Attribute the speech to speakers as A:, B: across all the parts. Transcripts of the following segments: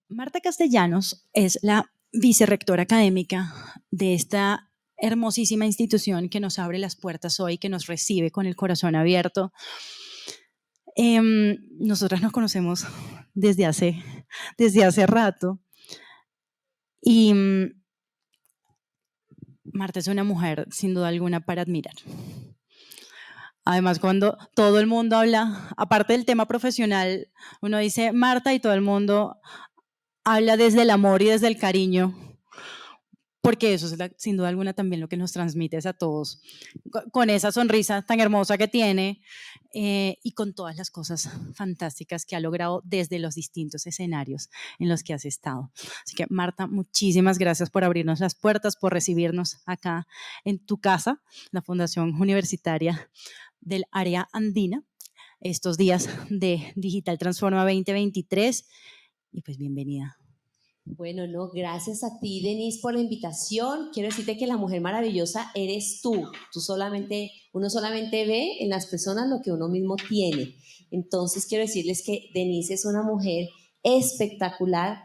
A: Marta Castellanos es la vicerrectora académica de esta hermosísima institución que nos abre las puertas hoy, que nos recibe con el corazón abierto. Nosotras nos conocemos desde hace rato y Marta es una mujer sin duda alguna para admirar. Además, cuando todo el mundo habla, aparte del tema profesional, uno dice Marta y todo el mundo habla desde el amor y desde el cariño, porque eso es sin duda alguna también lo que nos transmites a todos, con esa sonrisa tan hermosa que tiene y con todas las cosas fantásticas que ha logrado desde los distintos escenarios en los que has estado. Así que Marta, muchísimas gracias por abrirnos las puertas, por recibirnos acá en tu casa, la Fundación Universitaria del Área Andina, estos días de Digital Transforma 2023 y pues bienvenida.
B: Bueno, no, gracias a ti, Denise, por la invitación. Quiero decirte que la mujer maravillosa eres tú. Uno solamente ve en las personas lo que uno mismo tiene. Entonces, quiero decirles que Denise es una mujer espectacular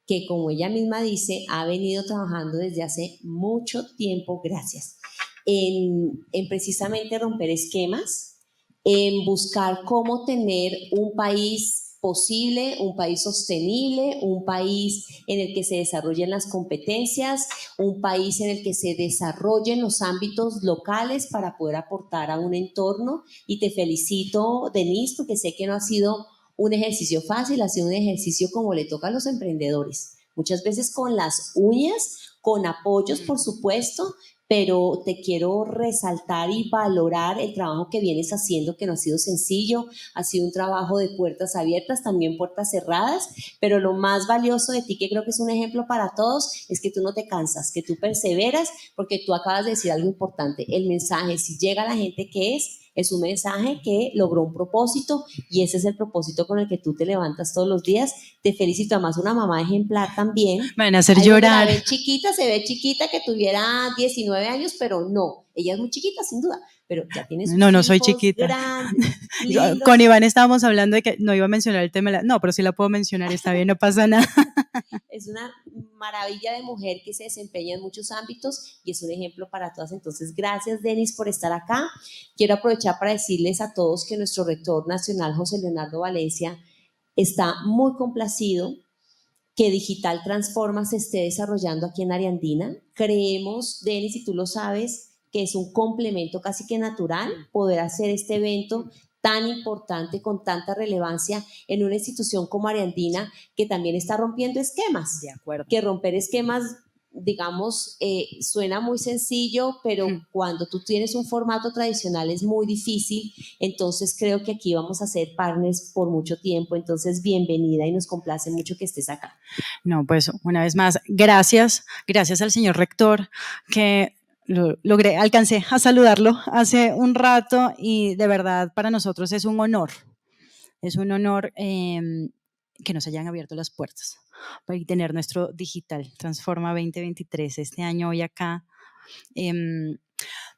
B: que, como ella misma dice, ha venido trabajando desde hace mucho tiempo, gracias, en precisamente romper esquemas, en buscar cómo tener un país posible, un país sostenible, un país en el que se desarrollen las competencias, un país en el que se desarrollen los ámbitos locales para poder aportar a un entorno. Y te felicito, Denise, porque sé que no ha sido un ejercicio fácil, ha sido un ejercicio como le toca a los emprendedores, muchas veces con las uñas, con apoyos, por supuesto, pero te quiero resaltar y valorar el trabajo que vienes haciendo, que no ha sido sencillo, ha sido un trabajo de puertas abiertas, también puertas cerradas, pero lo más valioso de ti, que creo que es un ejemplo para todos, es que tú no te cansas, que tú perseveras, porque tú acabas de decir algo importante, el mensaje, si llega a la gente que es un mensaje que logró un propósito y ese es el propósito con el que tú te levantas todos los días. Te felicito, además una mamá ejemplar también.
A: Me van a hacer
B: ahí
A: llorar.
B: La ve chiquita, se ve chiquita que tuviera 19 años, pero no, ella es muy chiquita sin duda, pero ya tiene sus
A: no
B: hijos
A: soy chiquita.
B: grandes, lindos.
A: Con Iván estábamos hablando de que no iba a mencionar el tema, no, pero sí la puedo mencionar, está bien, no pasa nada.
B: Es una maravilla de mujer que se desempeña en muchos ámbitos y es un ejemplo para todas. Entonces, gracias, Denis, por estar acá. Quiero aprovechar para decirles a todos que nuestro rector nacional, José Leonardo Valencia, está muy complacido que Digital Transforma se esté desarrollando aquí en Área Andina. Creemos, Denis, y tú lo sabes, que es un complemento casi que natural poder hacer este evento tan importante, con tanta relevancia en una institución como Área Andina, que también está rompiendo esquemas.
A: De acuerdo.
B: Que romper esquemas, digamos, suena muy sencillo, pero cuando tú tienes un formato tradicional es muy difícil. Entonces creo que aquí vamos a ser partners por mucho tiempo. Entonces, bienvenida y nos complace mucho que estés acá.
A: No, pues una vez más, gracias al señor rector que alcancé a saludarlo hace un rato y de verdad para nosotros es un honor que nos hayan abierto las puertas para tener nuestro Digital Transforma 2023 este año hoy acá.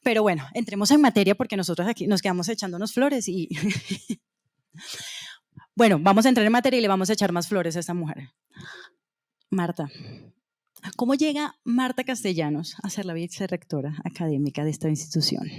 A: Pero bueno, entremos en materia porque nosotros aquí nos quedamos echándonos flores y bueno, vamos a entrar en materia y le vamos a echar más flores a esta mujer. Marta, ¿cómo llega Marta Castellanos a ser la vicerrectora académica de esta institución?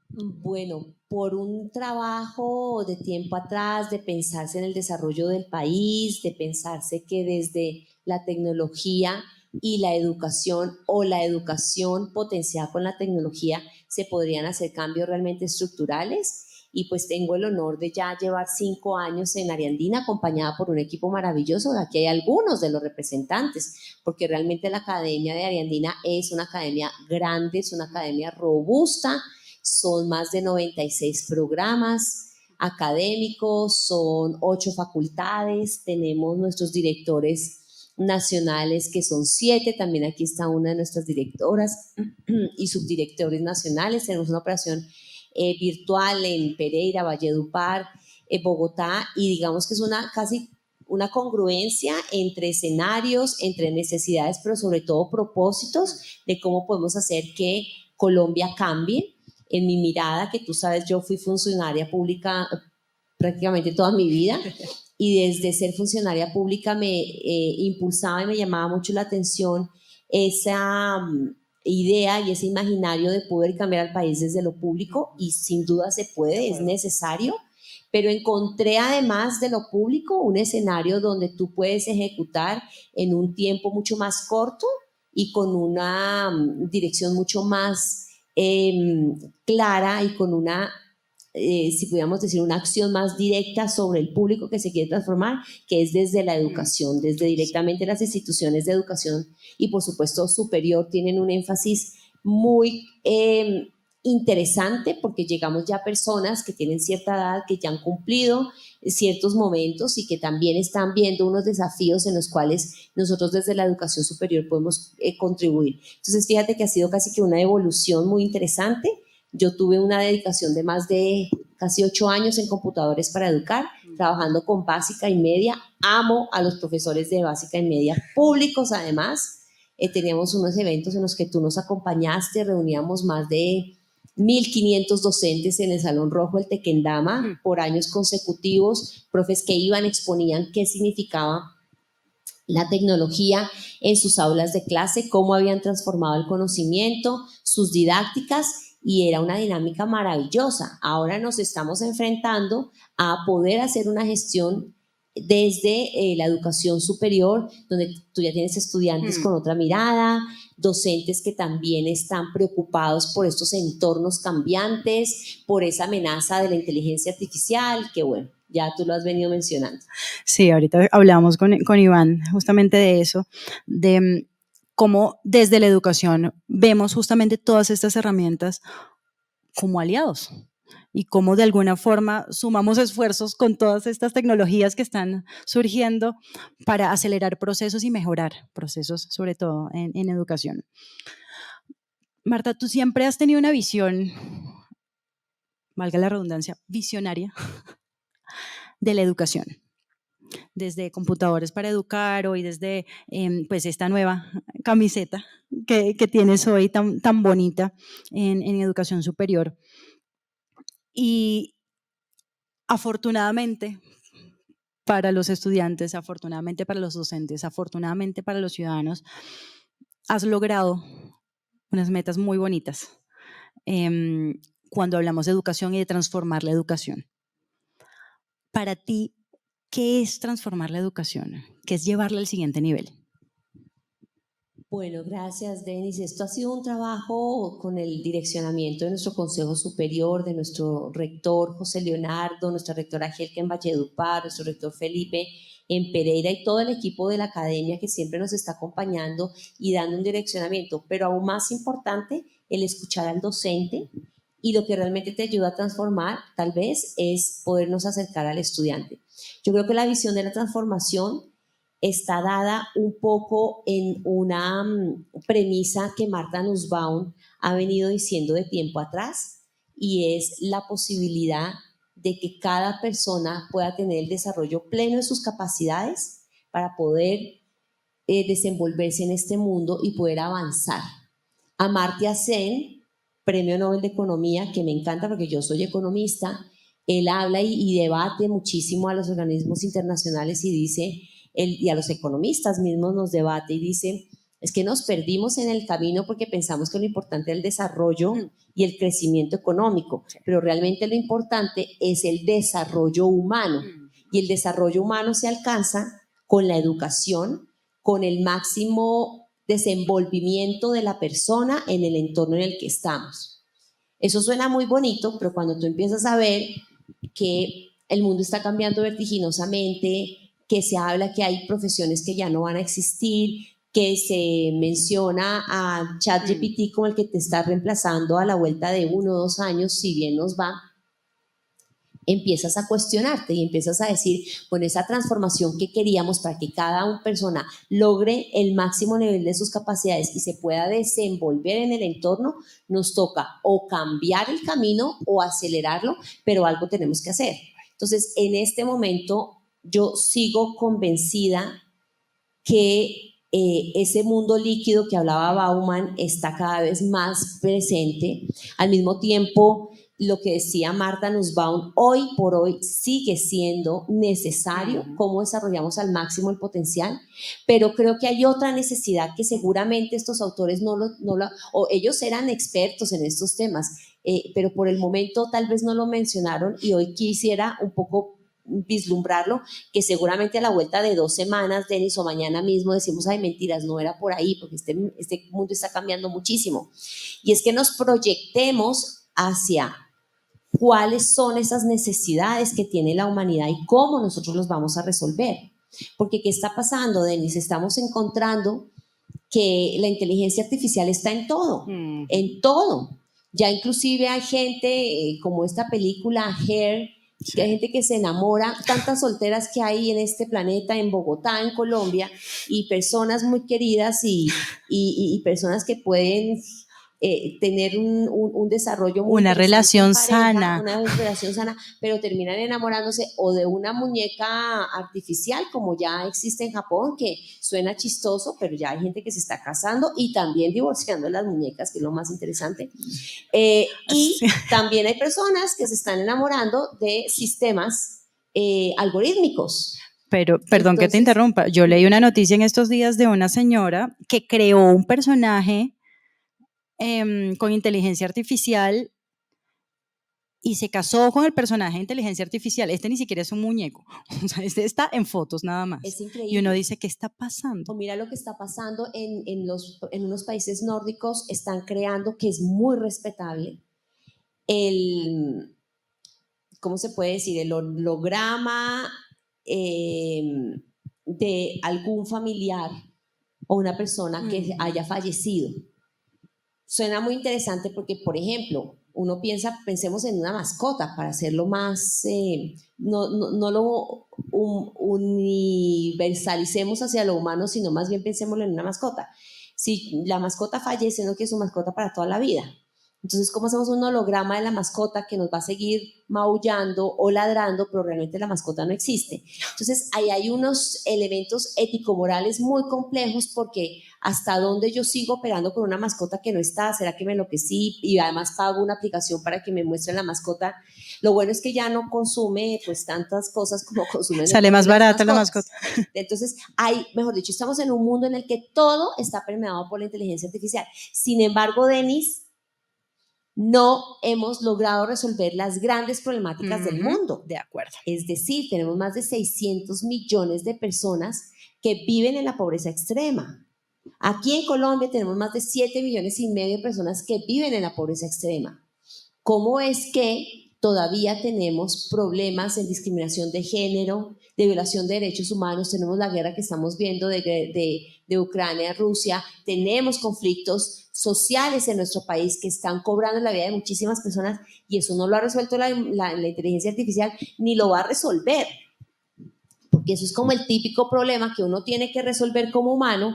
B: Bueno, por un trabajo de tiempo atrás, de pensarse en el desarrollo del país, de pensarse que desde la tecnología y la educación o la educación potenciada con la tecnología se podrían hacer cambios realmente estructurales. Y pues tengo el honor de ya llevar 5 años en Área Andina acompañada por un equipo maravilloso. Aquí hay algunos de los representantes, porque realmente la Academia de Área Andina es una academia grande, es una academia robusta. Son más de 96 programas académicos, son 8 facultades, tenemos nuestros directores nacionales que son 7, también aquí está una de nuestras directoras y subdirectores nacionales. Tenemos una operación virtual en Pereira, Valledupar, Bogotá, y digamos que es casi una congruencia entre escenarios, entre necesidades, pero sobre todo propósitos de cómo podemos hacer que Colombia cambie. En mi mirada, que tú sabes, yo fui funcionaria pública prácticamente toda mi vida, y desde ser funcionaria pública me impulsaba y me llamaba mucho la atención esa idea y ese imaginario de poder cambiar al país desde lo público, y sin duda se puede, es necesario, pero encontré además de lo público un escenario donde tú puedes ejecutar en un tiempo mucho más corto y con una dirección mucho más clara y con una si pudiéramos decir, una acción más directa sobre el público que se quiere transformar, que es desde la educación, desde directamente las instituciones de educación y por supuesto superior tienen un énfasis muy interesante, porque llegamos ya a personas que tienen cierta edad, que ya han cumplido ciertos momentos y que también están viendo unos desafíos en los cuales nosotros desde la educación superior podemos contribuir. Entonces fíjate que ha sido casi que una evolución muy interesante. Yo tuve una dedicación de más de casi 8 años en computadores para educar, trabajando con básica y media. Amo a los profesores de básica y media, públicos además. Teníamos unos eventos en los que tú nos acompañaste, reuníamos más de 1.500 docentes en el Salón Rojo del Tequendama por años consecutivos, profes que iban, exponían qué significaba la tecnología en sus aulas de clase, cómo habían transformado el conocimiento, sus didácticas, y era una dinámica maravillosa. Ahora nos estamos enfrentando a poder hacer una gestión desde la educación superior, donde tú ya tienes estudiantes con otra mirada, docentes que también están preocupados por estos entornos cambiantes, por esa amenaza de la inteligencia artificial, que bueno, ya tú lo has venido mencionando.
A: Sí, ahorita hablábamos con Iván justamente de eso, de cómo desde la educación vemos justamente todas estas herramientas como aliados y cómo de alguna forma sumamos esfuerzos con todas estas tecnologías que están surgiendo para acelerar procesos y mejorar procesos, sobre todo en educación. Marta, tú siempre has tenido una visión, valga la redundancia, visionaria de la educación, desde computadores para educar, hoy desde pues esta nueva camiseta que tienes hoy tan bonita en educación superior. Y afortunadamente para los estudiantes, afortunadamente para los docentes, afortunadamente para los ciudadanos, has logrado unas metas muy bonitas cuando hablamos de educación y de transformar la educación. Para ti, ¿qué es transformar la educación? ¿Qué es llevarla al siguiente nivel?
B: Bueno, gracias, Denis. Esto ha sido un trabajo con el direccionamiento de nuestro Consejo Superior, de nuestro rector José Leonardo, nuestra rectora Angélica en Valledupar, nuestro rector Felipe en Pereira y todo el equipo de la academia que siempre nos está acompañando y dando un direccionamiento. Pero aún más importante, el escuchar al docente, y lo que realmente te ayuda a transformar, tal vez, es podernos acercar al estudiante. Yo creo que la visión de la transformación está dada un poco en una premisa que Martha Nussbaum ha venido diciendo de tiempo atrás, y es la posibilidad de que cada persona pueda tener el desarrollo pleno de sus capacidades para poder desenvolverse en este mundo y poder avanzar. Amartya Sen, Premio Nobel de Economía, que me encanta porque yo soy economista, él habla y debate muchísimo a los organismos internacionales y dice, y a los economistas mismos nos debate y dice, es que nos perdimos en el camino porque pensamos que lo importante es el desarrollo y el crecimiento económico, pero realmente lo importante es el desarrollo humano, y el desarrollo humano se alcanza con la educación, con el máximo desenvolvimiento de la persona en el entorno en el que estamos. Eso suena muy bonito, pero cuando tú empiezas a ver que el mundo está cambiando vertiginosamente, que se habla que hay profesiones que ya no van a existir, que se menciona a ChatGPT como el que te está reemplazando a la vuelta de 1 o 2 años, si bien nos va, empiezas a cuestionarte y empiezas a decir, bueno, esa transformación que queríamos para que cada persona logre el máximo nivel de sus capacidades y se pueda desenvolver en el entorno, nos toca o cambiar el camino o acelerarlo, pero algo tenemos que hacer. Entonces, en este momento, yo sigo convencida que ese mundo líquido que hablaba Bauman está cada vez más presente. Al mismo tiempo, lo que decía Marta Nussbaum, hoy por hoy sigue siendo necesario cómo desarrollamos al máximo el potencial, pero creo que hay otra necesidad que seguramente estos autores o ellos eran expertos en estos temas, pero por el momento tal vez no lo mencionaron y hoy quisiera un poco vislumbrarlo, que seguramente a la vuelta de 2 semanas, Denis, o mañana mismo decimos, ay, mentiras, no era por ahí, porque este mundo está cambiando muchísimo. Y es que nos proyectemos hacia cuáles son esas necesidades que tiene la humanidad y cómo nosotros los vamos a resolver. Porque ¿qué está pasando, Denis? Estamos encontrando que la inteligencia artificial está en todo, en todo. Ya inclusive hay gente, como esta película Hair, que hay gente que se enamora, tantas solteras que hay en este planeta, en Bogotá, en Colombia, y personas muy queridas y personas que pueden tener un desarrollo muy
A: una relación sana.
B: una relación sana, pero terminan enamorándose o de una muñeca artificial, como ya existe en Japón, que suena chistoso, pero ya hay gente que se está casando y también divorciando las muñecas, que es lo más interesante. Y también hay personas que se están enamorando de sistemas algorítmicos.
A: Pero, perdón que te interrumpa, yo leí una noticia en estos días de una señora que creó un personaje con inteligencia artificial y se casó con el personaje de inteligencia artificial. Este ni siquiera es un muñeco, o sea, este está en fotos nada más.
B: Es increíble.
A: Y uno dice, ¿qué está pasando?
B: O mira lo que está pasando en unos países nórdicos, están creando, que es muy respetable, ¿cómo se puede decir? El holograma de algún familiar o una persona que haya fallecido. Suena muy interesante porque, por ejemplo, uno pensemos en una mascota para hacerlo más, no lo universalicemos hacia lo humano, sino más bien pensémoslo en una mascota. Si la mascota fallece, no quiere su mascota para toda la vida. Entonces, ¿cómo hacemos un holograma de la mascota que nos va a seguir maullando o ladrando, pero realmente la mascota no existe? Entonces, ahí hay unos elementos ético-morales muy complejos porque hasta dónde yo sigo operando con una mascota que no está, ¿será que me enloquecí? Y además pago una aplicación para que me muestre la mascota. Lo bueno es que ya no consume pues tantas cosas como consume.
A: Sale más barata la mascota.
B: Entonces, mejor dicho, estamos en un mundo en el que todo está permeado por la inteligencia artificial. Sin embargo, Denis, no hemos logrado resolver las grandes problemáticas del mundo.
A: De acuerdo.
B: Es decir, tenemos más de 600 millones de personas que viven en la pobreza extrema. Aquí en Colombia tenemos más de 7,5 millones de personas que viven en la pobreza extrema. ¿Cómo es que todavía tenemos problemas en discriminación de género, de violación de derechos humanos? Tenemos la guerra que estamos viendo de Ucrania, Rusia, tenemos conflictos sociales en nuestro país que están cobrando la vida de muchísimas personas y eso no lo ha resuelto la inteligencia artificial ni lo va a resolver, porque eso es como el típico problema que uno tiene que resolver como humano,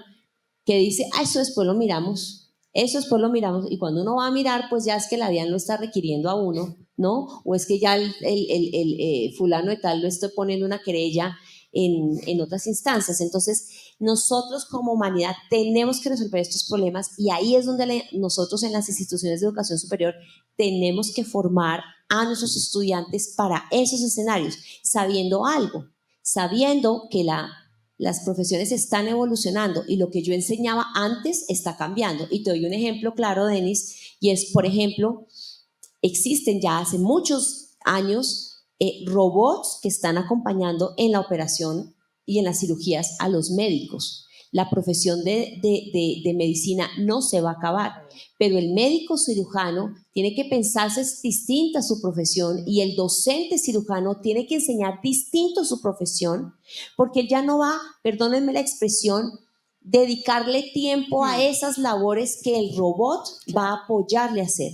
B: que dice, eso después lo miramos, y cuando uno va a mirar, pues ya es que la DIAN lo está requiriendo a uno, ¿no? O es que ya el fulano de tal lo está poniendo una querella en otras instancias. Entonces, nosotros como humanidad tenemos que resolver estos problemas y ahí es donde nosotros en las instituciones de educación superior tenemos que formar a nuestros estudiantes para esos escenarios, sabiendo algo, sabiendo que las profesiones están evolucionando y lo que yo enseñaba antes está cambiando. Y te doy un ejemplo claro, Denis, y es, por ejemplo, existen ya hace muchos años robots que están acompañando en la operación y en las cirugías a los médicos. La profesión de medicina no se va a acabar, pero el médico cirujano tiene que pensarse distinta su profesión y el docente cirujano tiene que enseñar distinto su profesión, porque él ya no va, perdónenme la expresión, dedicarle tiempo a esas labores que el robot va a apoyarle a hacer.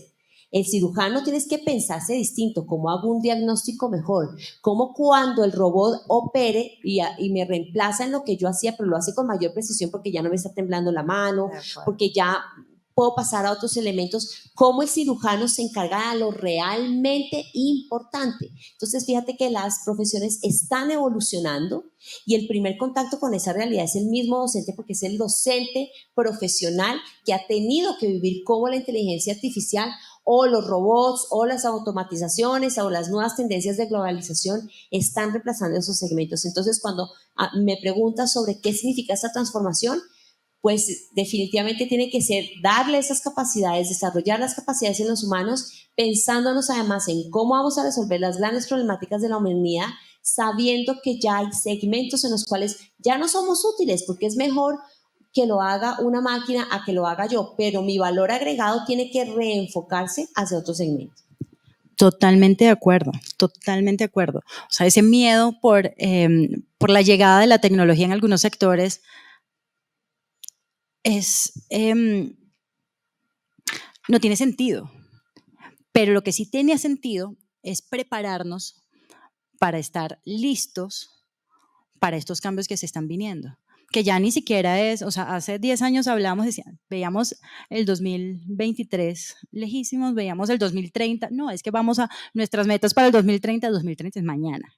B: El cirujano tienes que pensarse distinto, cómo hago un diagnóstico mejor, cómo cuando el robot opere y me reemplaza en lo que yo hacía, pero lo hace con mayor precisión porque ya no me está temblando la mano, porque ya puedo pasar a otros elementos, cómo el cirujano se encarga de lo realmente importante. Entonces, fíjate que las profesiones están evolucionando y el primer contacto con esa realidad es el mismo docente, porque es el docente profesional que ha tenido que vivir cómo la inteligencia artificial o los robots, o las automatizaciones, o las nuevas tendencias de globalización están reemplazando esos segmentos. Entonces, cuando me preguntas sobre qué significa esta transformación, pues definitivamente tiene que ser darle esas capacidades, desarrollar las capacidades en los humanos, pensándonos además en cómo vamos a resolver las grandes problemáticas de la humanidad, sabiendo que ya hay segmentos en los cuales ya no somos útiles, porque es mejor que lo haga una máquina a que lo haga yo, pero mi valor agregado tiene que reenfocarse hacia otro segmento.
A: Totalmente de acuerdo, totalmente de acuerdo. O sea, ese miedo por la llegada de la tecnología en algunos sectores no tiene sentido. Pero lo que sí tiene sentido es prepararnos para estar listos para estos cambios que se están viniendo. Que ya ni siquiera es, o sea, hace 10 años hablábamos, veíamos el 2023 lejísimos, veíamos el 2030, no, es que vamos a, nuestras metas para el 2030 es mañana.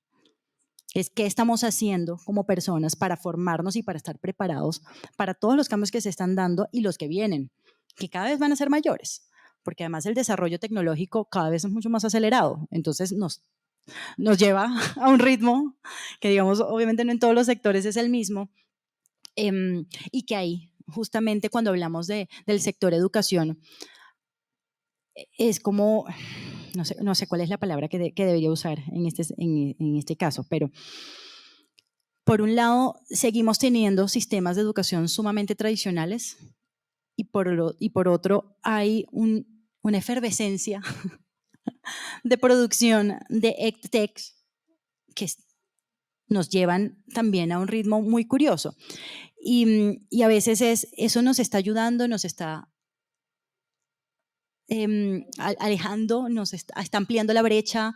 A: Es qué estamos haciendo como personas para formarnos y para estar preparados para todos los cambios que se están dando y los que vienen, que cada vez van a ser mayores, porque además el desarrollo tecnológico cada vez es mucho más acelerado, entonces nos lleva a un ritmo que, digamos, obviamente no en todos los sectores es el mismo, y que ahí, justamente cuando hablamos del sector educación, es como, no sé cuál es la palabra que debería usar en este caso, pero por un lado seguimos teniendo sistemas de educación sumamente tradicionales y por otro hay una efervescencia de producción de EdTech que nos llevan también a un ritmo muy curioso. Y a veces eso nos está ayudando, nos está alejando, está ampliando la brecha,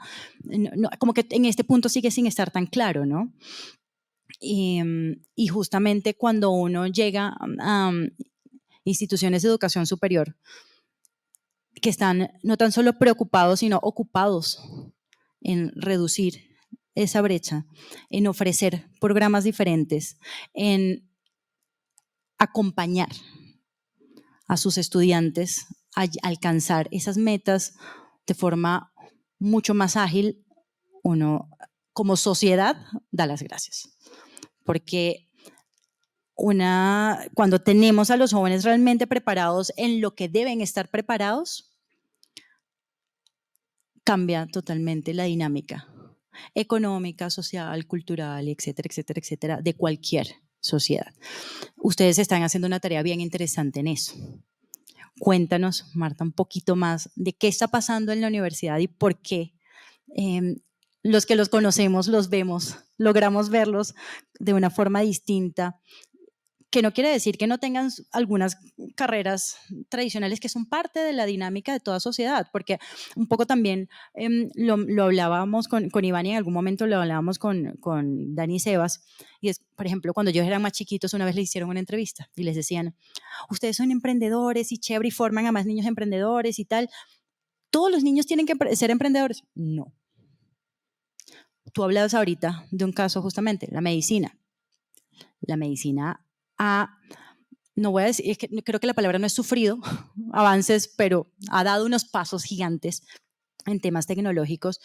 A: como que en este punto sigue sin estar tan claro, ¿no? Y justamente cuando uno llega a instituciones de educación superior que están no tan solo preocupados, sino ocupados en reducir esa brecha, en ofrecer programas diferentes, en acompañar a sus estudiantes a alcanzar esas metas de forma mucho más ágil, uno como sociedad da las gracias. Porque cuando tenemos a los jóvenes realmente preparados en lo que deben estar preparados, cambia totalmente la dinámica económica, social, cultural, etcétera, etcétera, etcétera, de cualquier sociedad. Ustedes están haciendo una tarea bien interesante en eso. Cuéntanos, Marta, un poquito más de qué está pasando en la universidad y por qué los que los conocemos, los vemos, logramos verlos de una forma distinta, que no quiere decir que no tengan algunas carreras tradicionales que son parte de la dinámica de toda sociedad, porque un poco también lo hablábamos con Iván y en algún momento lo hablábamos con Dani y Sebas, y es, por ejemplo, cuando ellos eran más chiquitos, una vez les hicieron una entrevista y les decían, ustedes son emprendedores y chévere y forman a más niños emprendedores y tal, ¿todos los niños tienen que ser emprendedores? No. Tú hablabas ahorita de un caso justamente, la medicina. La medicina no voy a decir, es que creo que la palabra no es sufrido avances, pero ha dado unos pasos gigantes en temas tecnológicos,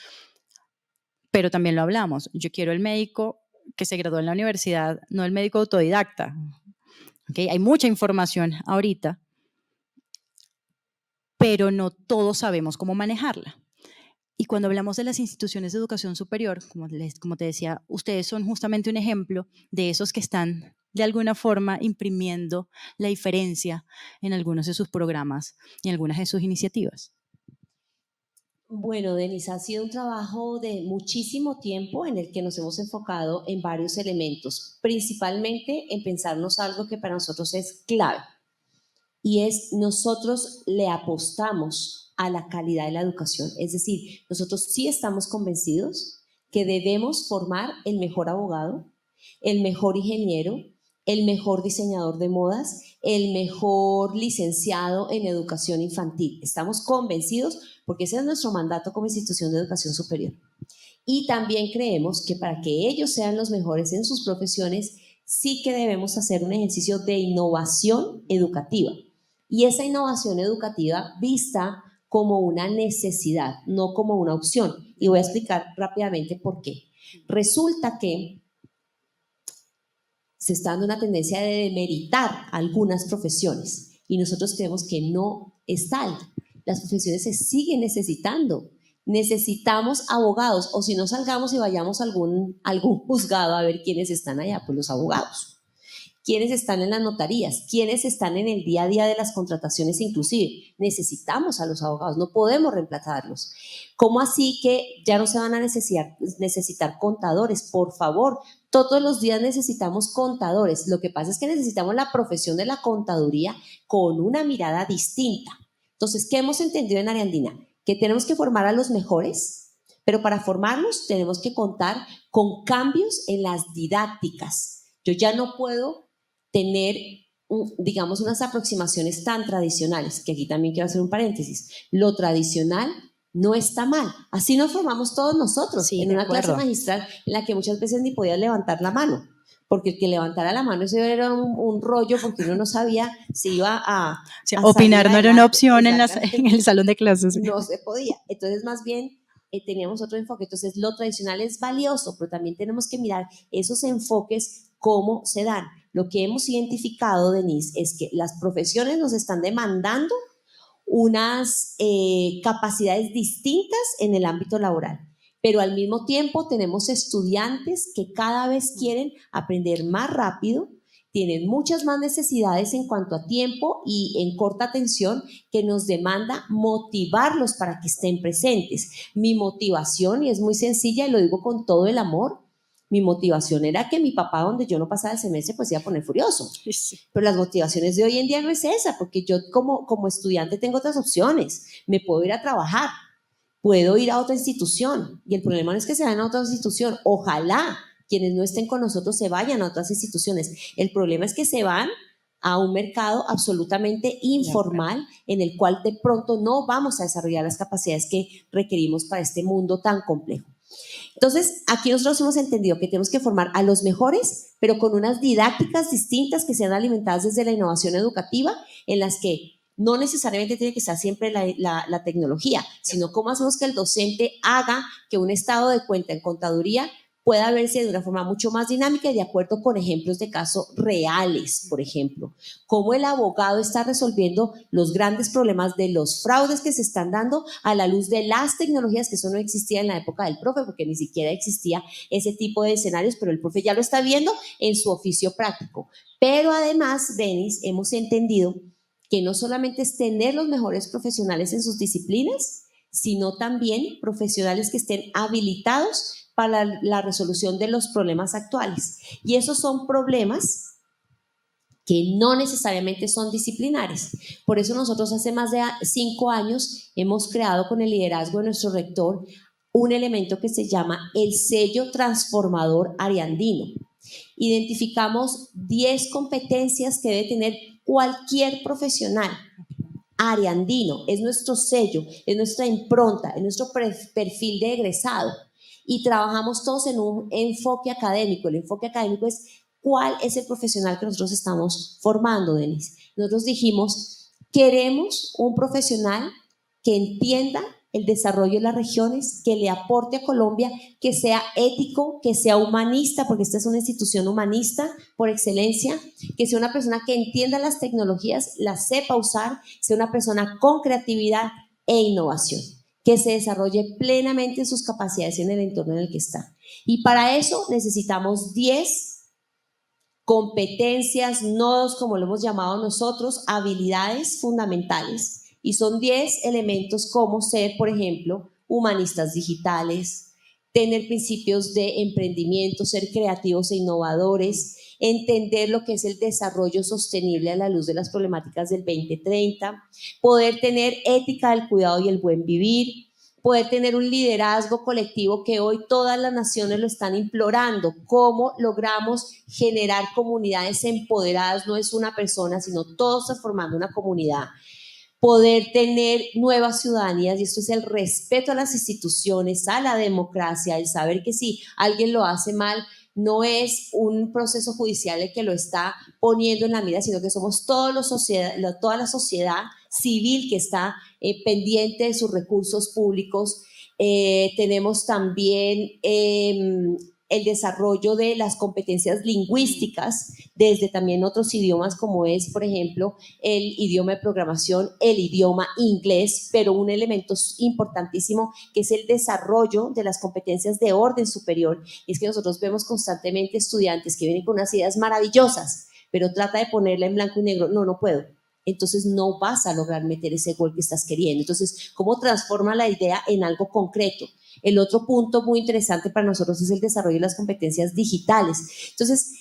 A: pero también lo hablamos. Yo quiero el médico que se graduó en la universidad, no el médico autodidacta. ¿Okay? Hay mucha información ahorita, pero no todos sabemos cómo manejarla. Y cuando hablamos de las instituciones de educación superior, como te decía, ustedes son justamente un ejemplo de esos que están de alguna forma imprimiendo la diferencia en algunos de sus programas y en algunas de sus iniciativas.
B: Bueno, Denise, ha sido un trabajo de muchísimo tiempo en el que nos hemos enfocado en varios elementos, principalmente en pensarnos algo que para nosotros es clave, y es nosotros le apostamos a la calidad de la educación. Es decir, nosotros sí estamos convencidos que debemos formar el mejor abogado, el mejor ingeniero, el mejor diseñador de modas, el mejor licenciado en educación infantil. Estamos convencidos porque ese es nuestro mandato como institución de educación superior. Y también creemos que para que ellos sean los mejores en sus profesiones, sí que debemos hacer un ejercicio de innovación educativa. Y esa innovación educativa vista como una necesidad, no como una opción. Y voy a explicar rápidamente por qué. Resulta que se está dando una tendencia de demeritar algunas profesiones y nosotros creemos que no es tal. Las profesiones se siguen necesitando. Necesitamos abogados, o si no, salgamos y vayamos a algún juzgado a ver quiénes están allá, pues los abogados. ¿Quiénes están en las notarías? ¿Quiénes están en el día a día de las contrataciones inclusive? Necesitamos a los abogados, no podemos reemplazarlos. ¿Cómo así que ya no se van a necesitar contadores? Por favor, todos los días necesitamos contadores. Lo que pasa es que necesitamos la profesión de la contaduría con una mirada distinta. Entonces, ¿qué hemos entendido en Ariandina? Que tenemos que formar a los mejores, pero para formarlos tenemos que contar con cambios en las didácticas. Yo ya no puedo tener, digamos, unas aproximaciones tan tradicionales, que aquí también quiero hacer un paréntesis. Lo tradicional no está mal. Así nos formamos todos nosotros,
A: Sí,
B: en
A: de
B: una
A: acuerdo.
B: clase magistral en la que muchas veces ni podías levantar la mano, porque el que levantara la mano eso era un rollo, porque uno no sabía si iba a,
A: Sí,
B: a
A: opinar
B: salir
A: no era una
B: adelante.
A: opción en el salón de clases. Sí.
B: No se podía. Entonces, más bien, teníamos otro enfoque. Entonces, lo tradicional es valioso, pero también tenemos que mirar esos enfoques, cómo se dan. Lo que hemos identificado, Denise, es que las profesiones nos están demandando unas capacidades distintas en el ámbito laboral, pero al mismo tiempo tenemos estudiantes que cada vez quieren aprender más rápido, tienen muchas más necesidades en cuanto a tiempo y en corta atención, que nos demanda motivarlos para que estén presentes. Mi motivación, y es muy sencilla y lo digo con todo el amor, mi motivación era que mi papá, donde yo no pasaba el semestre, pues iba a poner furioso.
A: Sí.
B: Pero las motivaciones de hoy en día no es esa, porque yo como estudiante tengo otras opciones. Me puedo ir a trabajar, puedo ir a otra institución. Y el problema no es que se vayan a otra institución. Ojalá quienes no estén con nosotros se vayan a otras instituciones. El problema es que se van a un mercado absolutamente informal en el cual de pronto no vamos a desarrollar las capacidades que requerimos para este mundo tan complejo. Entonces, aquí nosotros hemos entendido que tenemos que formar a los mejores, pero con unas didácticas distintas que sean alimentadas desde la innovación educativa, en las que no necesariamente tiene que estar siempre la tecnología, sino cómo hacemos que el docente haga que un estado de cuenta en contaduría pueda verse de una forma mucho más dinámica y de acuerdo con ejemplos de casos reales, por ejemplo. Cómo el abogado está resolviendo los grandes problemas de los fraudes que se están dando a la luz de las tecnologías, que eso no existía en la época del profe, porque ni siquiera existía ese tipo de escenarios, pero el profe ya lo está viendo en su oficio práctico. Pero además, Denis, hemos entendido que no solamente es tener los mejores profesionales en sus disciplinas, sino también profesionales que estén habilitados para la resolución de los problemas actuales. Y esos son problemas que no necesariamente son disciplinares. Por eso nosotros hace más de 5 años hemos creado con el liderazgo de nuestro rector un elemento que se llama el sello transformador ariandino. Identificamos 10 competencias que debe tener cualquier profesional ariandino, es nuestro sello, es nuestra impronta, es nuestro perfil de egresado. Y trabajamos todos en un enfoque académico. El enfoque académico es cuál es el profesional que nosotros estamos formando, Denise. Nosotros dijimos, queremos un profesional que entienda el desarrollo de las regiones, que le aporte a Colombia, que sea ético, que sea humanista, porque esta es una institución humanista por excelencia, que sea una persona que entienda las tecnologías, las sepa usar, sea una persona con creatividad e innovación, que se desarrolle plenamente sus capacidades en el entorno en el que está. Y para eso necesitamos 10 competencias, nodos, como lo hemos llamado nosotros, habilidades fundamentales. Y son 10 elementos como ser, por ejemplo, humanistas digitales, tener principios de emprendimiento, ser creativos e innovadores, entender lo que es el desarrollo sostenible a la luz de las problemáticas del 2030, poder tener ética del cuidado y el buen vivir, poder tener un liderazgo colectivo que hoy todas las naciones lo están implorando. ¿Cómo logramos generar comunidades empoderadas? No es una persona, sino todos transformando una comunidad. Poder tener nuevas ciudadanías, y esto es el respeto a las instituciones, a la democracia, el saber que si alguien lo hace mal, no es un proceso judicial el que lo está poniendo en la mira, sino que somos toda la sociedad civil que está pendiente de sus recursos públicos. Tenemos también el desarrollo de las competencias lingüísticas desde también otros idiomas como es, por ejemplo, el idioma de programación, el idioma inglés, pero un elemento importantísimo que es el desarrollo de las competencias de orden superior. Y es que nosotros vemos constantemente estudiantes que vienen con unas ideas maravillosas, pero trata de ponerla en blanco y negro, no puedo. Entonces no vas a lograr meter ese gol que estás queriendo. Entonces, ¿cómo transforma la idea en algo concreto? El otro punto muy interesante para nosotros es el desarrollo de las competencias digitales. Entonces,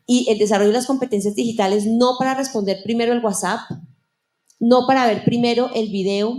B: y el desarrollo de las competencias digitales no para responder primero el WhatsApp, no para ver primero el video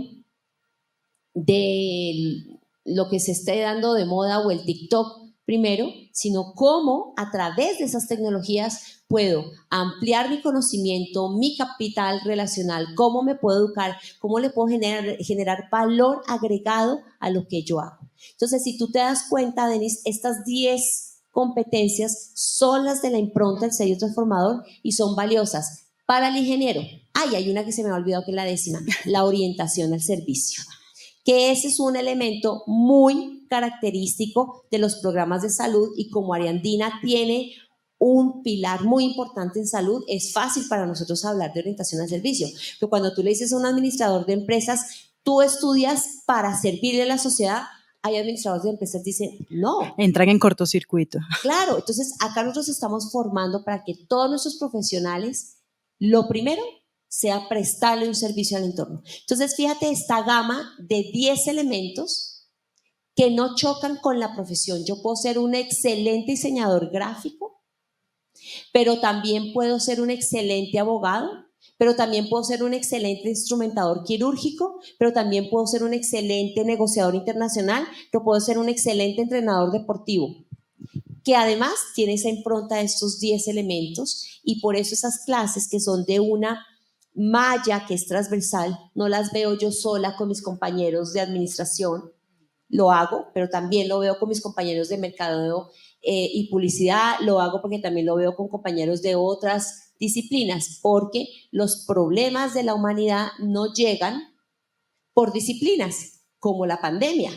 B: de lo que se esté dando de moda o el TikTok primero, sino cómo a través de esas tecnologías puedo ampliar mi conocimiento, mi capital relacional, cómo me puedo educar, cómo le puedo generar valor agregado a lo que yo hago. Entonces, si tú te das cuenta, Denis, estas 10 competencias son las de la impronta del sello transformador y son valiosas para el ingeniero. Ay, hay una que se me ha olvidado que es la 10ª, la orientación al servicio, que ese es un elemento muy característico de los programas de salud y como Ariandina tiene un pilar muy importante en salud, es fácil para nosotros hablar de orientación al servicio. Pero cuando tú le dices a un administrador de empresas, tú estudias para servirle a la sociedad, hay administradores de empresas que dicen, no.
A: Entran en cortocircuito.
B: Claro, entonces acá nosotros estamos formando para que todos nuestros profesionales, lo primero, sea prestarle un servicio al entorno. Entonces, fíjate esta gama de 10 elementos que no chocan con la profesión. Yo puedo ser un excelente diseñador gráfico, pero también puedo ser un excelente abogado, pero también puedo ser un excelente instrumentador quirúrgico, pero también puedo ser un excelente negociador internacional, pero puedo ser un excelente entrenador deportivo, que además tiene esa impronta de estos 10 elementos y por eso esas clases que son de una malla que es transversal, no las veo yo sola con mis compañeros de administración, lo hago, pero también lo veo con mis compañeros de mercadeo y publicidad, lo hago porque también lo veo con compañeros de otras disciplinas, porque los problemas de la humanidad no llegan por disciplinas, como la pandemia.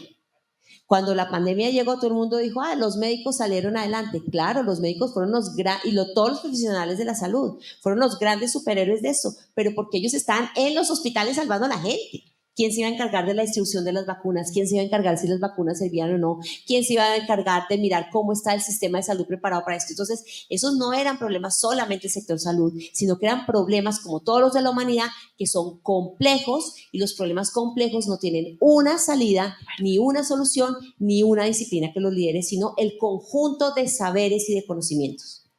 B: Cuando la pandemia llegó, todo el mundo dijo, los médicos salieron adelante. Claro, los médicos fueron todos los profesionales de la salud fueron los grandes superhéroes de eso, pero porque ellos están en los hospitales salvando a la gente. ¿Quién se iba a encargar de la distribución de las vacunas? ¿Quién se iba a encargar si las vacunas servían o no? ¿Quién se iba a encargar de mirar cómo está el sistema de salud preparado para esto? Entonces, esos no eran problemas solamente del sector salud, sino que eran problemas como todos los de la humanidad que son complejos y los problemas complejos no tienen una salida, ni una solución, ni una disciplina que los lidere, sino el conjunto de saberes y de conocimientos.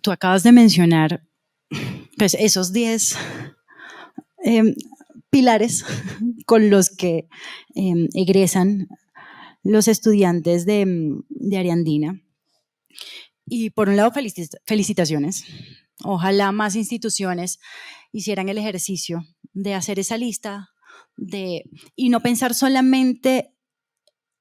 A: Tú acabas de mencionar pues, esos 10 pilares con los que egresan los estudiantes de Ariandina. Y por un lado, felicitaciones. Ojalá más instituciones hicieran el ejercicio de hacer esa lista y no pensar solamente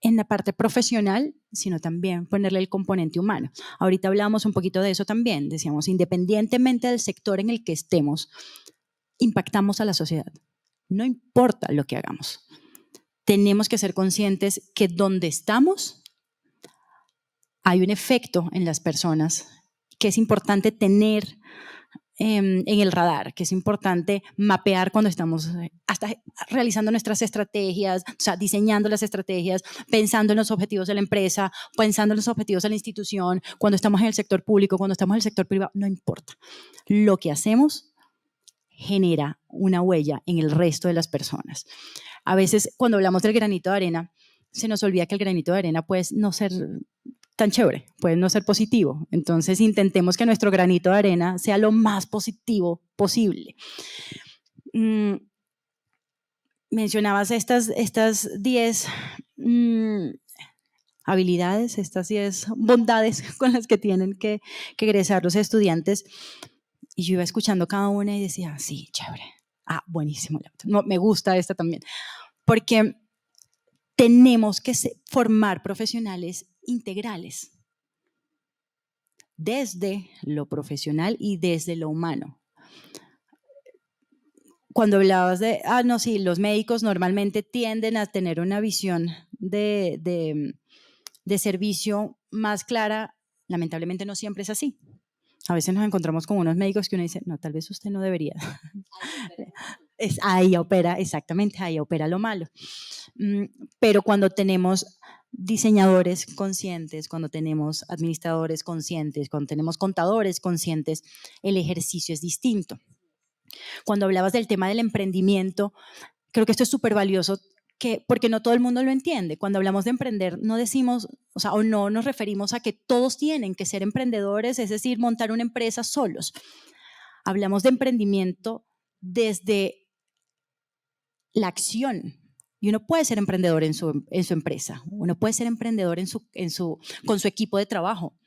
A: en la parte profesional, sino también ponerle el componente humano. Ahorita hablábamos un poquito de eso también. Decíamos, independientemente del sector en el que estemos, impactamos a la sociedad. No importa lo que hagamos. Tenemos que ser conscientes que donde estamos hay un efecto en las personas que es importante tener en el radar, que es importante mapear cuando estamos hasta realizando nuestras estrategias, o sea, diseñando las estrategias, pensando en los objetivos de la empresa, pensando en los objetivos de la institución, cuando estamos en el sector público, cuando estamos en el sector privado, no importa. Lo que hacemos genera una huella en el resto de las personas. A veces cuando hablamos del granito de arena, se nos olvida que el granito de arena puede no ser tan chévere, puede no ser positivo. Entonces intentemos que nuestro granito de arena sea lo más positivo posible. Mencionabas estas 10 habilidades, estas 10 bondades con las que tienen que egresar los estudiantes. Y yo iba escuchando cada una y decía, sí, chévere. Buenísimo. No, me gusta esta también. Porque tenemos que formar profesionales integrales desde lo profesional y desde lo humano. cuando hablabas de, no, sí, los médicos normalmente tienden a tener una visión de servicio más clara, lamentablemente no siempre es así. A veces nos encontramos con unos médicos que uno dice, no, tal vez usted no debería. Ahí opera, exactamente, ahí opera lo malo. Pero cuando tenemos diseñadores conscientes, cuando tenemos administradores conscientes, cuando tenemos contadores conscientes, el ejercicio es distinto. Cuando hablabas del tema del emprendimiento, creo que esto es súper valioso, porque no todo el mundo lo entiende. Cuando hablamos de emprender, no decimos, o no nos referimos a que todos tienen que ser emprendedores, es decir, montar una empresa solos. Hablamos de emprendimiento desde la acción. Y uno puede ser emprendedor en su empresa, uno puede ser emprendedor con su equipo de trabajo.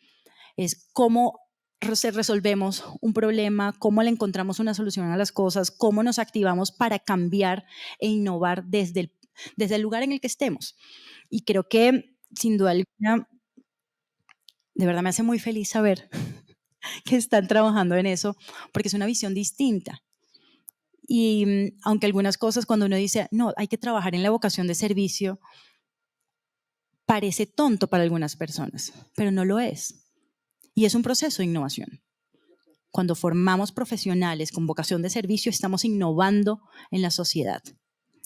A: Es cómo resolvemos un problema, cómo le encontramos una solución a las cosas, cómo nos activamos para cambiar e innovar desde el lugar en el que estemos. Y creo que, sin duda alguna, de verdad me hace muy feliz saber que están trabajando en eso, porque es una visión distinta. Y aunque algunas cosas, cuando uno dice, no, hay que trabajar en la vocación de servicio, parece tonto para algunas personas, pero no lo es. Y es un proceso de innovación. Cuando formamos profesionales con vocación de servicio, estamos innovando en la sociedad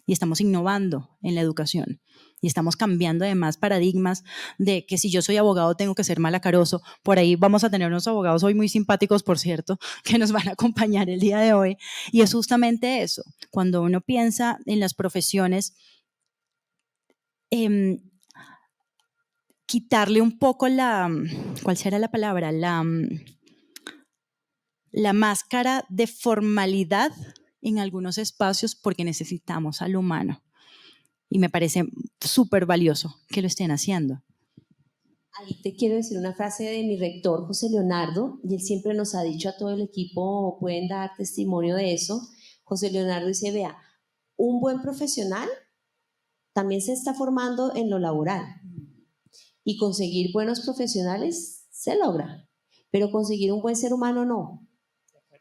A: y estamos innovando en la educación y estamos cambiando además paradigmas de que si yo soy abogado tengo que ser malacaroso. Por ahí vamos a tener unos abogados hoy muy simpáticos, por cierto, que nos van a acompañar el día de hoy. Y es justamente eso, cuando uno piensa en las profesiones, quitarle un poco ¿cuál será la palabra? La máscara de formalidad en algunos espacios, porque necesitamos al humano. Y me parece súper valioso que lo estén haciendo.
B: Ahí te quiero decir una frase de mi rector, José Leonardo, y él siempre nos ha dicho a todo el equipo, pueden dar testimonio de eso. José Leonardo dice, vea, un buen profesional también se está formando en lo laboral. Y conseguir buenos profesionales se logra, pero conseguir un buen ser humano no.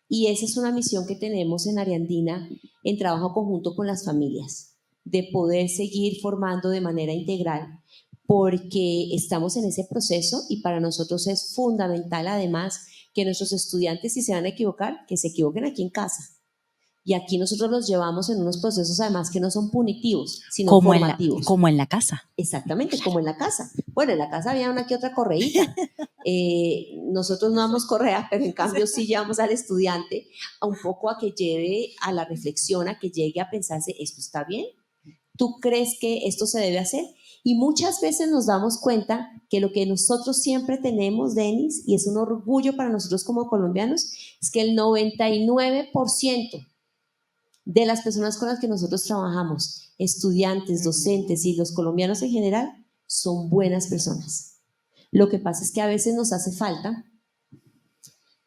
B: Y esa es una misión que tenemos en Ariandina en trabajo conjunto con las familias, de poder seguir formando de manera integral, porque estamos en ese proceso y para nosotros es fundamental además que nuestros estudiantes, si se van a equivocar, que se equivoquen aquí en casa. Y aquí nosotros los llevamos en unos procesos además que no son punitivos, sino formativos.
A: Como en la casa.
B: Exactamente, como en la casa. Bueno, en la casa había una que otra correíta. Nosotros no damos correa, pero en cambio sí llevamos al estudiante a un poco a que lleve a la reflexión, a que llegue a pensarse, ¿esto está bien? ¿Tú crees que esto se debe hacer? Y muchas veces nos damos cuenta que lo que nosotros siempre tenemos, Denis, y es un orgullo para nosotros como colombianos, es que el 99% de las personas con las que nosotros trabajamos, estudiantes, docentes y los colombianos en general, son buenas personas. Lo que pasa es que a veces nos hace falta,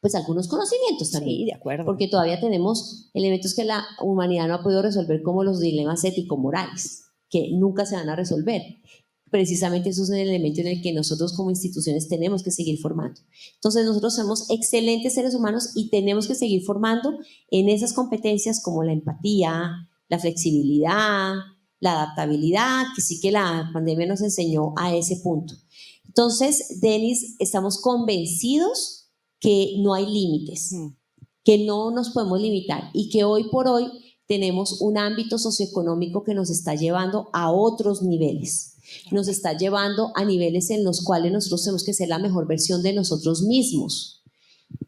B: pues, algunos conocimientos también.
A: Sí, de acuerdo.
B: Porque todavía tenemos elementos que la humanidad no ha podido resolver, como los dilemas ético-morales, que nunca se van a resolver. Precisamente eso es un elemento en el que nosotros como instituciones tenemos que seguir formando. Entonces nosotros somos excelentes seres humanos y tenemos que seguir formando en esas competencias como la empatía, la flexibilidad, la adaptabilidad, que sí que la pandemia nos enseñó a ese punto. Entonces, Denis, estamos convencidos que no hay límites, que no nos podemos limitar y que hoy por hoy tenemos un ámbito socioeconómico que nos está llevando a otros niveles. Nos está llevando a niveles en los cuales nosotros tenemos que ser la mejor versión de nosotros mismos.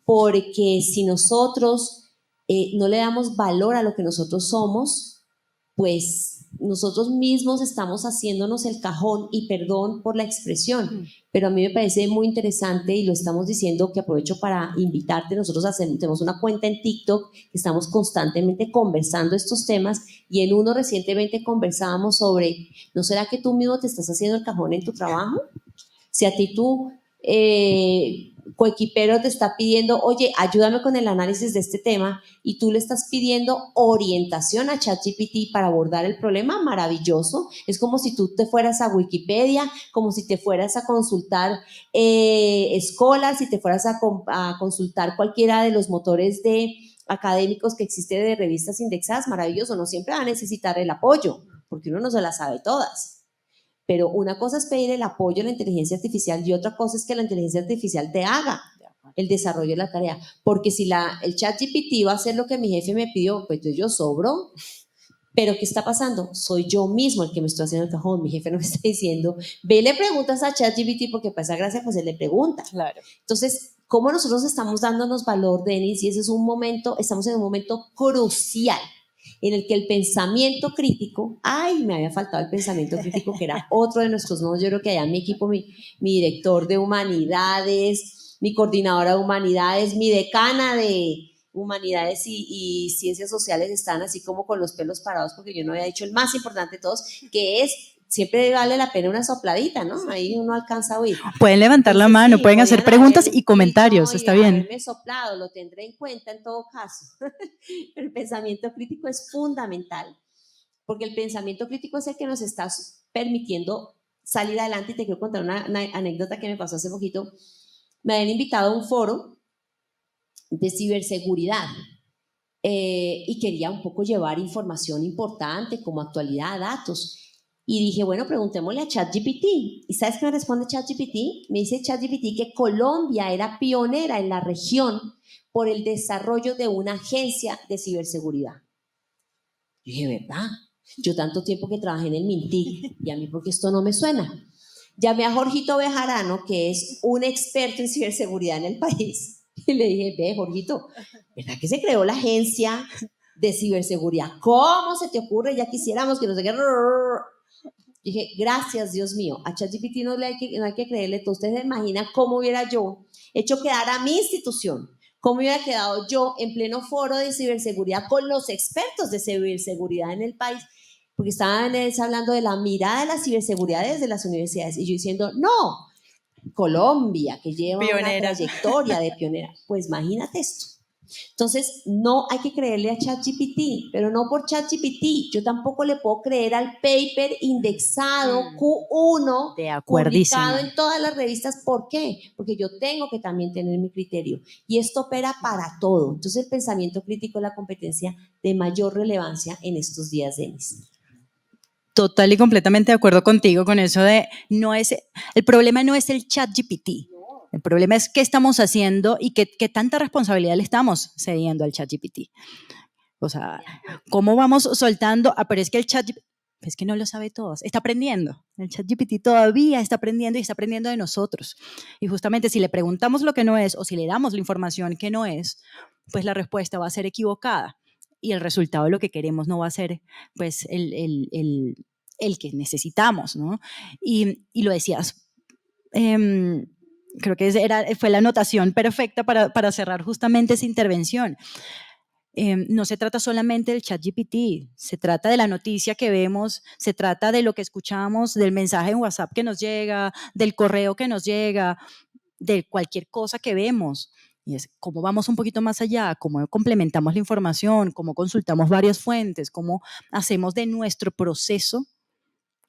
B: Porque si nosotros no le damos valor a lo que nosotros somos, pues nosotros mismos estamos haciéndonos el cajón, y perdón por la expresión, pero a mí me parece muy interesante y lo estamos diciendo, que aprovecho para invitarte. Nosotros tenemos una cuenta en TikTok que estamos constantemente conversando estos temas, y en uno recientemente conversábamos sobre, ¿no será que tú mismo te estás haciendo el cajón en tu trabajo? Si a ti tu coequipero te está pidiendo, oye, ayúdame con el análisis de este tema, y tú le estás pidiendo orientación a ChatGPT para abordar el problema, maravilloso. Es como si tú te fueras a Wikipedia, como si te fueras a consultar Scholar, si te fueras a consultar cualquiera de los motores de académicos que existe de revistas indexadas, maravilloso, no siempre va a necesitar el apoyo, porque uno no se las sabe todas. Pero una cosa es pedir el apoyo a la inteligencia artificial y otra cosa es que la inteligencia artificial te haga el desarrollo de la tarea. Porque si el ChatGPT va a hacer lo que mi jefe me pidió, pues yo sobro. Pero ¿qué está pasando? Soy yo mismo el que me estoy haciendo el cajón. Mi jefe no me está diciendo, ve y le preguntas a ChatGPT porque para esa gracia pues él le pregunta.
A: Claro.
B: Entonces, ¿cómo nosotros estamos dándonos valor, Denis? Y ese es un momento, estamos en un momento crucial en el que el pensamiento crítico, ay, me había faltado el pensamiento crítico, que era otro de nuestros nodos. Yo creo que allá en mi equipo, mi director de humanidades, mi coordinadora de humanidades, mi decana de humanidades y ciencias sociales están así como con los pelos parados, porque yo no había dicho el más importante de todos, que es, siempre vale la pena una sopladita, ¿no? Ahí uno alcanza a oír.
A: Pueden levantar la mano, pueden hacer preguntas y comentarios, está bien.
B: Haberme soplado, lo tendré en cuenta en todo caso. El pensamiento crítico es fundamental, porque el pensamiento crítico es el que nos está permitiendo salir adelante. Y te quiero contar una anécdota que me pasó hace poquito. Me habían invitado a un foro de ciberseguridad y quería un poco llevar información importante como actualidad, datos. Y dije, bueno, preguntémosle a ChatGPT. ¿Y sabes qué me responde ChatGPT? Me dice ChatGPT que Colombia era pionera en la región por el desarrollo de una agencia de ciberseguridad. Yo dije, ¿verdad? Yo tanto tiempo que trabajé en el Mintic y a mí porque esto no me suena. Llamé a Jorgito Bejarano, que es un experto en ciberseguridad en el país. Y le dije, ve, Jorgito, ¿verdad que se creó la agencia de ciberseguridad? ¿Cómo se te ocurre? Ya quisiéramos que no se quede. Dije, gracias, Dios mío. A ChatGPT no hay que creerle. Usted se imagina cómo hubiera yo hecho quedar a mi institución, cómo hubiera quedado yo en pleno foro de ciberseguridad con los expertos de ciberseguridad en el país, porque estaban hablando de la mirada de la ciberseguridad desde las universidades. Y yo diciendo, no, Colombia, que lleva pionera, una trayectoria de pionera. Pues imagínate esto. Entonces, no hay que creerle a ChatGPT, pero no por ChatGPT. Yo tampoco le puedo creer al paper indexado Q1 publicado en todas las revistas. ¿Por qué? Porque yo tengo que también tener mi criterio. Y esto opera para todo. Entonces, el pensamiento crítico es la competencia de mayor relevancia en estos días, Denis.
A: Total y completamente de acuerdo contigo con eso de el problema no es el ChatGPT. El problema es qué estamos haciendo y qué tanta responsabilidad le estamos cediendo al ChatGPT. O sea, ¿cómo vamos soltando? Pero es que el ChatGPT, es que no lo sabe todo, está aprendiendo. El ChatGPT todavía está aprendiendo y está aprendiendo de nosotros. Y justamente si le preguntamos lo que no es o si le damos la información que no es, pues la respuesta va a ser equivocada. Y el resultado de lo que queremos no va a ser pues el que necesitamos, ¿no? Y lo decías, creo que fue la anotación perfecta para cerrar justamente esa intervención. No se trata solamente del ChatGPT, se trata de la noticia que vemos, se trata de lo que escuchamos, del mensaje en WhatsApp que nos llega, del correo que nos llega, de cualquier cosa que vemos. Y es cómo vamos un poquito más allá, cómo complementamos la información, cómo consultamos varias fuentes, cómo hacemos de nuestro proceso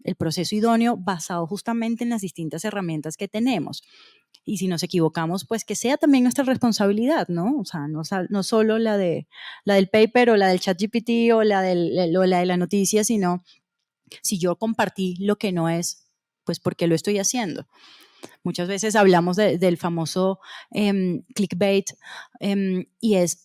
A: el proceso idóneo basado justamente en las distintas herramientas que tenemos. Y si nos equivocamos, pues que sea también nuestra responsabilidad, ¿no? O sea, no solo la del paper o la del ChatGPT o la de la noticia, sino si yo compartí lo que no es, pues ¿por qué lo estoy haciendo? Muchas veces hablamos del famoso clickbait y es,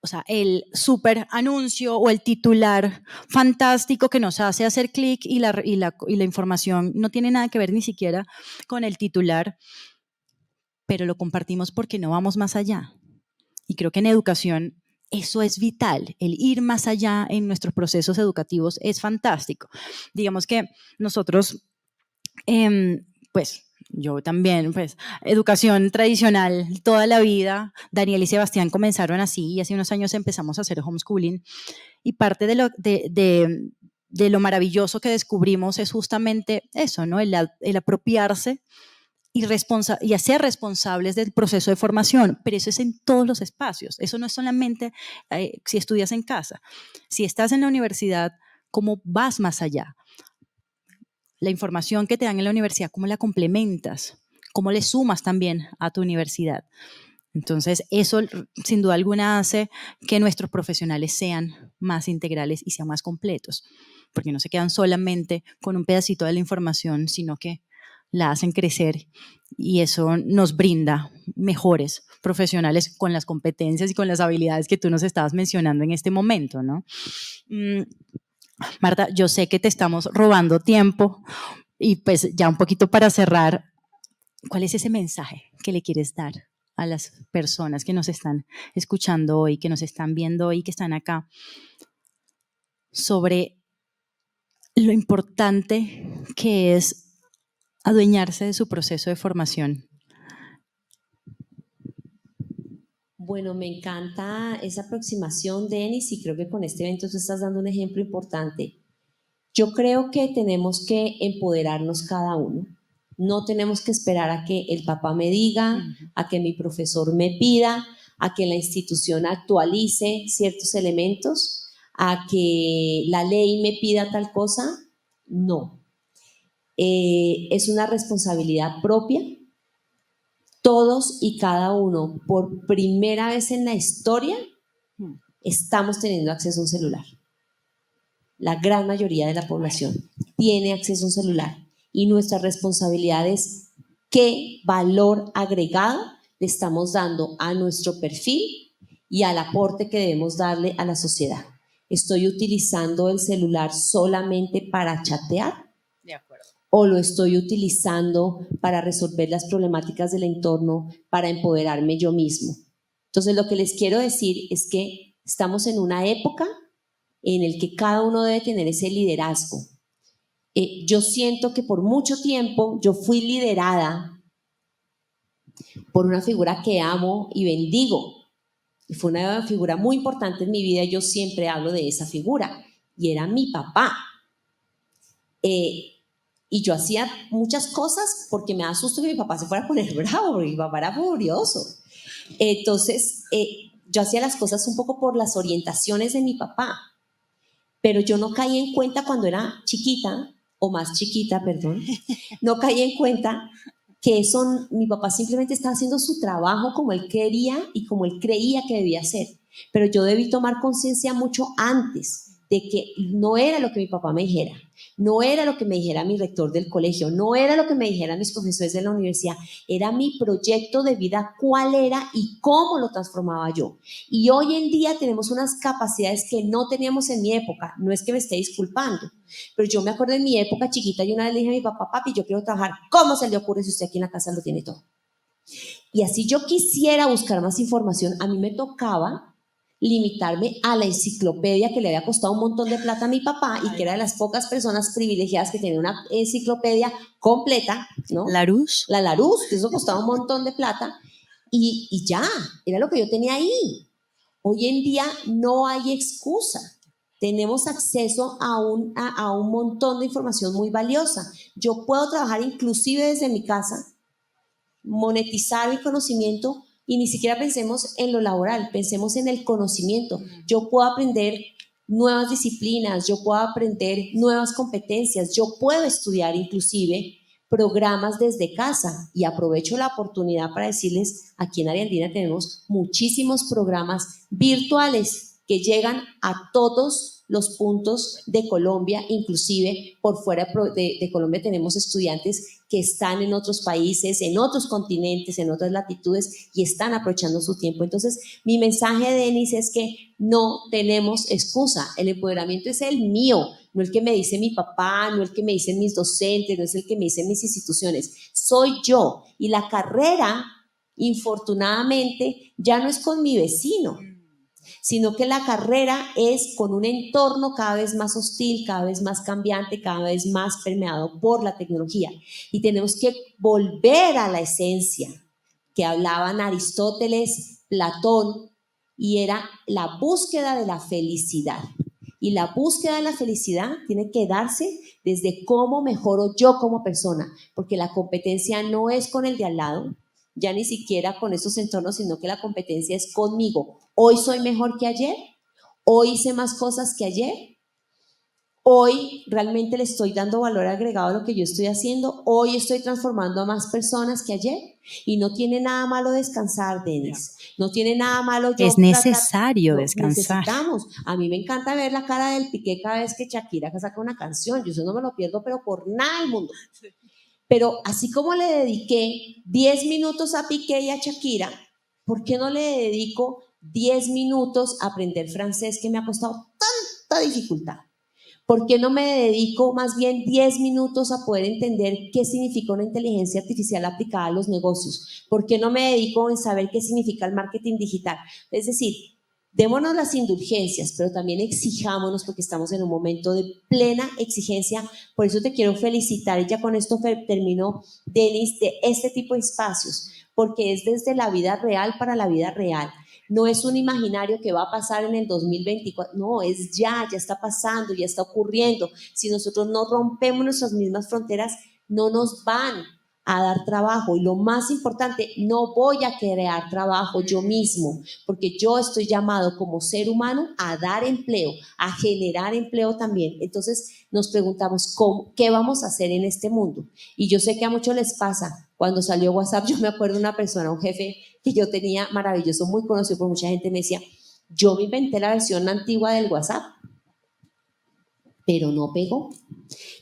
A: o sea, el súper anuncio o el titular fantástico que nos hace hacer clic y la información no tiene nada que ver ni siquiera con el titular, pero lo compartimos porque no vamos más allá. Y creo que en educación eso es vital, el ir más allá en nuestros procesos educativos es fantástico. Digamos que nosotros, pues yo también, pues educación tradicional toda la vida, Daniel y Sebastián comenzaron así y hace unos años empezamos a hacer homeschooling y parte de lo maravilloso que descubrimos es justamente eso, ¿no? El apropiarse y hacer responsables del proceso de formación, pero eso es en todos los espacios, eso no es solamente si estudias en casa, si estás en la universidad, ¿cómo vas más allá? La información que te dan en la universidad, ¿cómo la complementas? ¿Cómo le sumas también a tu universidad? Entonces, eso sin duda alguna hace que nuestros profesionales sean más integrales y sean más completos, porque no se quedan solamente con un pedacito de la información, sino que la hacen crecer y eso nos brinda mejores profesionales con las competencias y con las habilidades que tú nos estabas mencionando en este momento, ¿no? Marta, yo sé que te estamos robando tiempo y pues ya un poquito para cerrar, ¿cuál es ese mensaje que le quieres dar a las personas que nos están escuchando hoy, que nos están viendo hoy, que están acá, sobre lo importante que es adueñarse de su proceso de formación?
B: Bueno, me encanta esa aproximación, Denis, y creo que con este evento tú estás dando un ejemplo importante. Yo creo que tenemos que empoderarnos cada uno. No tenemos que esperar a que el papá me diga, a que mi profesor me pida, a que la institución actualice ciertos elementos, a que la ley me pida tal cosa. No. Es una responsabilidad propia. Todos y cada uno, por primera vez en la historia, estamos teniendo acceso a un celular. La gran mayoría de la población tiene acceso a un celular y nuestra responsabilidad es qué valor agregado le estamos dando a nuestro perfil y al aporte que debemos darle a la sociedad. ¿Estoy utilizando el celular solamente para chatear?
A: De acuerdo.
B: ¿O lo estoy utilizando para resolver las problemáticas del entorno, para empoderarme yo mismo? Entonces, lo que les quiero decir es que estamos en una época en el que cada uno debe tener ese liderazgo. Yo siento que por mucho tiempo yo fui liderada por una figura que amo y bendigo. Y fue una figura muy importante en mi vida y yo siempre hablo de esa figura. Y era mi papá. Y yo hacía muchas cosas porque me da susto que mi papá se fuera a poner bravo, porque mi papá era furioso. Entonces, yo hacía las cosas un poco por las orientaciones de mi papá. Pero yo no caí en cuenta cuando era chiquita, o más chiquita, perdón, no caí en cuenta que eso, mi papá simplemente estaba haciendo su trabajo como él quería y como él creía que debía hacer. Pero yo debí tomar conciencia mucho antes de que no era lo que mi papá me dijera, no era lo que me dijera mi rector del colegio, no era lo que me dijeran mis profesores de la universidad, era mi proyecto de vida, cuál era y cómo lo transformaba yo. Y hoy en día tenemos unas capacidades que no teníamos en mi época, no es que me esté disculpando, pero yo me acuerdo de mi época chiquita y una vez le dije a mi papá, papi, yo quiero trabajar, ¿cómo se le ocurre si usted aquí en la casa lo tiene todo? Y así yo quisiera buscar más información, a mí me tocaba limitarme a la enciclopedia que le había costado un montón de plata a mi papá y que era de las pocas personas privilegiadas que tenía una enciclopedia completa, ¿no?
A: Larousse.
B: La Larousse, que eso costaba un montón de plata y ya, era lo que yo tenía ahí. Hoy en día no hay excusa. Tenemos acceso a un montón de información muy valiosa. Yo puedo trabajar inclusive desde mi casa, monetizar mi conocimiento y ni siquiera pensemos en lo laboral, pensemos en el conocimiento. Yo puedo aprender nuevas disciplinas, yo puedo aprender nuevas competencias, yo puedo estudiar inclusive programas desde casa y aprovecho la oportunidad para decirles, aquí en Ariandina tenemos muchísimos programas virtuales que llegan a todos los puntos de Colombia, inclusive por fuera de Colombia tenemos estudiantes que están en otros países, en otros continentes, en otras latitudes y están aprovechando su tiempo. Entonces, mi mensaje, Denis, es que no tenemos excusa. El empoderamiento es el mío, no el que me dice mi papá, no el que me dicen mis docentes, no es el que me dicen mis instituciones. Soy yo. Y la carrera, infortunadamente, ya no es con mi vecino, sino que la carrera es con un entorno cada vez más hostil, cada vez más cambiante, cada vez más permeado por la tecnología. Y tenemos que volver a la esencia que hablaban Aristóteles, Platón, y era la búsqueda de la felicidad. Y la búsqueda de la felicidad tiene que darse desde cómo mejoro yo como persona, porque la competencia no es con el de al lado, ya ni siquiera con esos entornos, sino que la competencia es conmigo. Hoy soy mejor que ayer, hoy hice más cosas que ayer, Hoy realmente le estoy dando valor agregado a lo que yo estoy haciendo. Hoy estoy transformando a más personas que ayer. Y no tiene nada malo descansar, Denis. No tiene nada malo
A: Es
B: yo tratar.
A: necesario
B: No,
A: descansar.
B: necesitamos. A mí me encanta ver la cara del Piqué cada vez que Shakira saca una canción. Yo eso no me lo pierdo, pero por nada del mundo. Pero así como le dediqué 10 minutos a Piqué y a Shakira, ¿por qué no le dedico 10 minutos a aprender francés que me ha costado tanta dificultad? ¿Por qué no me dedico más bien 10 minutos a poder entender qué significa una inteligencia artificial aplicada a los negocios? ¿Por qué no me dedico en saber qué significa el marketing digital? Es decir, démonos las indulgencias, pero también exijámonos porque estamos en un momento de plena exigencia. Por eso te quiero felicitar y ya con esto termino, Denis, de este tipo de espacios, porque es desde la vida real para la vida real. No es un imaginario que va a pasar en el 2024, no, es ya está pasando, ya está ocurriendo. Si nosotros no rompemos nuestras mismas fronteras, no nos van a dar trabajo. Y lo más importante, no voy a crear trabajo yo mismo, porque yo estoy llamado como ser humano a dar empleo, a generar empleo también. Entonces nos preguntamos, ¿qué vamos a hacer en este mundo? Y yo sé que a muchos les pasa. Cuando salió WhatsApp, yo me acuerdo de una persona, un jefe que yo tenía maravilloso, muy conocido por mucha gente, me decía, yo me inventé la versión antigua del WhatsApp, pero no pegó.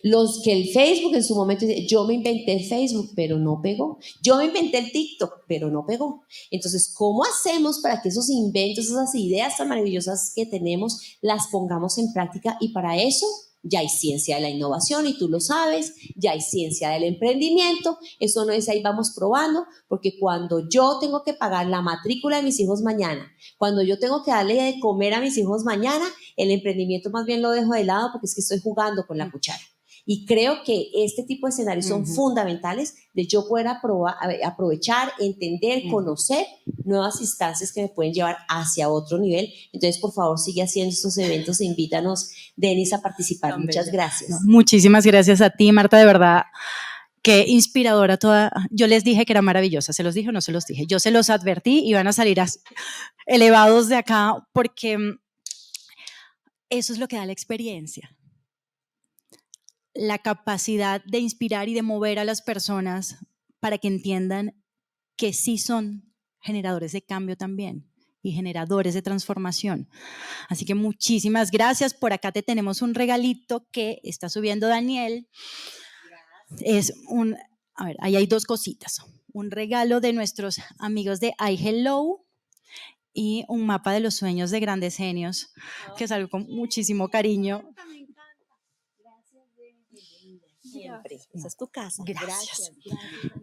B: Los que el Facebook en su momento, yo me inventé el Facebook, pero no pegó. Yo me inventé el TikTok, pero no pegó. Entonces, ¿cómo hacemos para que esos inventos, esas ideas tan maravillosas que tenemos, las pongamos en práctica? Y para eso ya hay ciencia de la innovación y tú lo sabes, ya hay ciencia del emprendimiento. Eso no es ahí vamos probando, porque cuando yo tengo que pagar la matrícula de mis hijos mañana, cuando yo tengo que darle de comer a mis hijos mañana, el emprendimiento más bien lo dejo de lado porque es que estoy jugando con la cuchara. Y creo que este tipo de escenarios son fundamentales de yo poder aprovechar, entender, conocer nuevas instancias que me pueden llevar hacia otro nivel. Entonces, por favor, sigue haciendo estos eventos e invítanos, Denis, a participar.
A: Tan
B: Muchas
A: bella.
B: gracias.
A: No, muchísimas gracias a ti, Marta, de verdad. Qué inspiradora toda. Yo les dije que era maravillosa, ¿se los dije o no se los dije? Yo se los advertí y van a salir elevados de acá porque eso es lo que da la experiencia. La capacidad de inspirar y de mover a las personas para que entiendan que sí son generadores de cambio también y generadores de transformación. Así que muchísimas gracias. Por acá te tenemos un regalito que está subiendo Daniel. Es a ver, ahí hay dos cositas. Un regalo de nuestros amigos de iHello y un mapa de los sueños de grandes genios, que es algo con muchísimo cariño.
B: Siempre. Esa es tu casa.
A: Gracias.
B: Gracias.